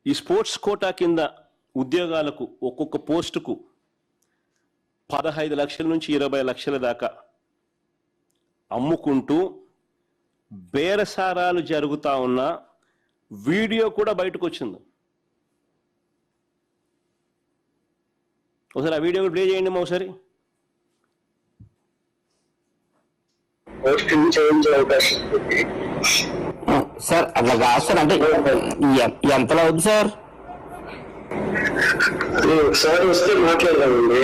ఈ sports quota కింద ఉద్యోగాలకు ఒక్కొక్క పోస్టుకు 15 లక్షల నుంచి 20 లక్షల దాకా అమ్ముకుంటూ బేరసారాలు జరుగుతా ఉన్న వీడియో కూడా బయటకు వచ్చింది. ఒకసారి ఆ వీడియో ప్లే చేయండి మా ఒకసారి. సార్ అట్లా కాదు సార్, అంటే ఎంతలో అవుతుంది సార్? ఒకసారి వస్తే మాట్లాడదామండి.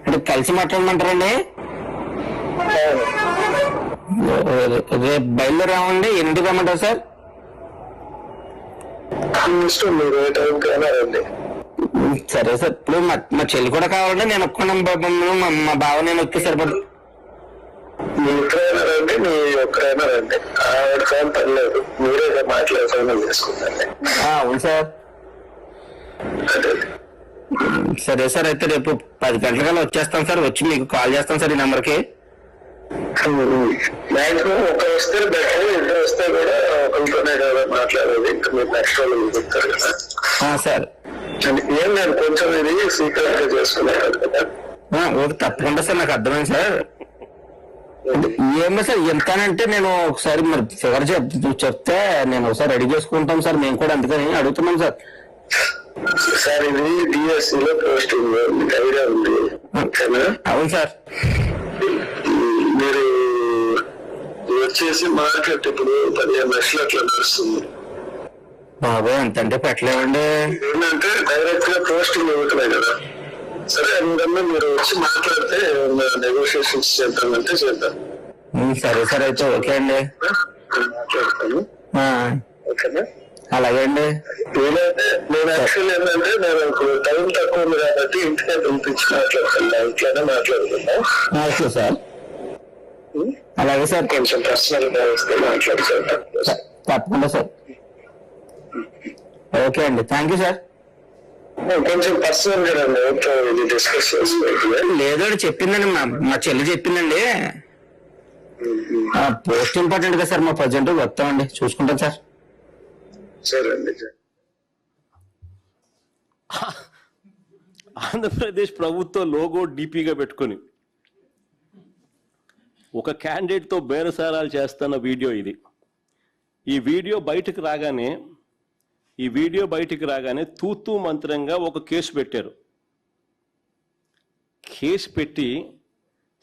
అంటే కలిసి మాట్లాడమంటారండి? రేపు బయలుదేరామండి. ఎన్నింటికి రమ్మంటారు సార్? ఇష్టం, మీరు ఏ టైంకి అయినారండి. సరే సార్, ఇప్పుడు మా చెల్లి కూడా కావాలండి. నేను ఒక్కన మా బావ నేను వస్తే సరిపడు. మీ ఇక్కడైనా రండి, మీ ఒక్కరైనా రండి, ఆవిడ కానీ పర్లేదు, మీరే మాట్లాడి ఫైనల్ చేసుకుంటాండి. అవును సార్. అదే సరే సార్, అయితే రేపు 10 గంటలకల్లా వచ్చేస్తాం సార్. వచ్చి మీకు కాల్ చేస్తాం సార్ ఈ నెంబర్కి. మాక్సిమం ఒక వస్తే బెటర్, ఇద్దరు వస్తే కూడా ఒకరితోనే కదా మాట్లాడేది. ఇంకా మీరు నెక్స్ట్ వాళ్ళు చెప్తారు కదా సార్. ఏం లేదు, కొంచెం ఇది సీక్రెట్ గా చేసుకున్నారు కదా. ఓకే, తప్పకుండా సార్, నాకు అర్థమైంది సార్. ఏమో సార్, ఎంతానంటే నేను ఒకసారి మరి ఫిగర్ చెప్తే నేను ఒకసారి రెడీ చేసుకుంటాం సార్. మేము కూడా అందుకని అడుగుతున్నాం సార్. సార్ ఇది డిఎస్సీలో పోస్టింగ్, మీకు ఐడియా ఉంది? అవును సార్. మీరు వచ్చేసి మార్కెట్ ఇప్పుడు 15 లక్షలు అట్లా నడుస్తుంది. బాబోయ్, ఎంతంటే పెట్టలేమండి. ఏంటంటే డైరెక్ట్ గా పోస్టింగ్ ఇవ్వట్లే కదా. సరే, అందుకన్నా మీరు వచ్చి మాట్లాడితే నెగోషియేషన్స్ చేద్దామంటే చేద్దాం. సరే సార్, అయితే ఓకే అండి, మాట్లాడతాను. ఓకేనా? అలాగే అండి. నేనైతే నేను యాక్చువల్ ఏంటంటే నేను టైం తక్కువ ఉంది కాబట్టి ఇంటికే పిలిపించి మాట్లాడుతున్నా, ఇంట్లోనే మాట్లాడుతున్నా. ఓకే సార్, అలాగే సార్. కొంచెం పర్సనల్ గా వస్తే మాట్లాడుతాను. తప్పకుండా సార్. ఓకే అండి, థ్యాంక్ యూ సార్. కొంచెం పర్సనల్ గా ఇది డిస్కస్ చేసుకోవాలి. లేదో చెప్పిందండి, మా చెల్లి చెప్పిందండి. పోస్ట్ ఇంపార్టెంట్ కదా సార్, మా ప్రజెంట్ వస్తామండి, చూసుకుంటాం సార్. సరే అండి. ఆంధ్రప్రదేశ్ ప్రభుత్వ లోగో డీపీగా పెట్టుకొని ఒక క్యాండిడేట్తో బేరసారాలు చేస్తున్న వీడియో ఇది. ఈ వీడియో బయటికి రాగానే తూతూ మంత్రంగా ఒక కేసు పెట్టారు. కేసు పెట్టి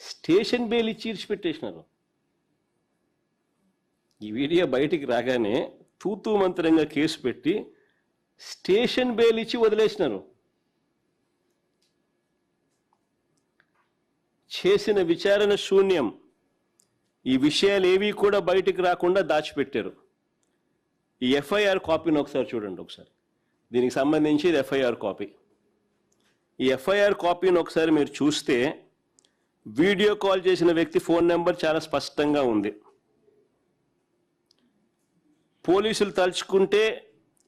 స్టేషన్ బెయిల్ ఇచ్చి ఇడిచిపెట్టేసినారు. ఈ వీడియో బయటికి రాగానే తూతూ మంత్రంగా కేసు పెట్టి స్టేషన్ బెయిల్ ఇచ్చి వదిలేసినారు. చేసిన విచారణ శూన్యం. ఈ విషయాలు ఏవి కూడా బయటికి రాకుండా దాచిపెట్టారు. ఈ ఎఫ్ఐఆర్ కాపీని ఒకసారి చూడండి. ఒకసారి దీనికి సంబంధించి ఇది ఎఫ్ఐఆర్ కాపీ. ఈ ఎఫ్ఐఆర్ కాపీని ఒకసారి మీరు చూస్తే వీడియో కాల్ చేసిన వ్యక్తి ఫోన్ నెంబర్ చాలా స్పష్టంగా ఉంది. పోలీసులు తలుచుకుంటే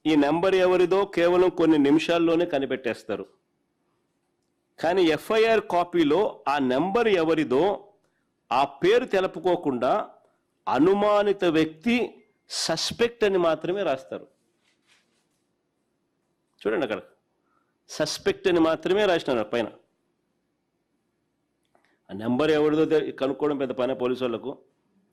ఈ నెంబర్ ఎవరిదో కేవలం కొన్ని నిమిషాల్లోనే కనిపెట్టేస్తారు. కానీ ఎఫ్ఐఆర్ కాపీలో ఆ నెంబర్ ఎవరిదో ఆ పేరు తెలుపుకోకుండా అనుమానిత వ్యక్తి సస్పెక్ట్ అని మాత్రమే రాస్తారు. చూడండి, అక్కడ సస్పెక్ట్ అని మాత్రమే రాసినారు పైన. ఆ నెంబర్ ఎవరిదో కనుక్కోవడం పెద్ద పని పోలీసు వాళ్ళకు.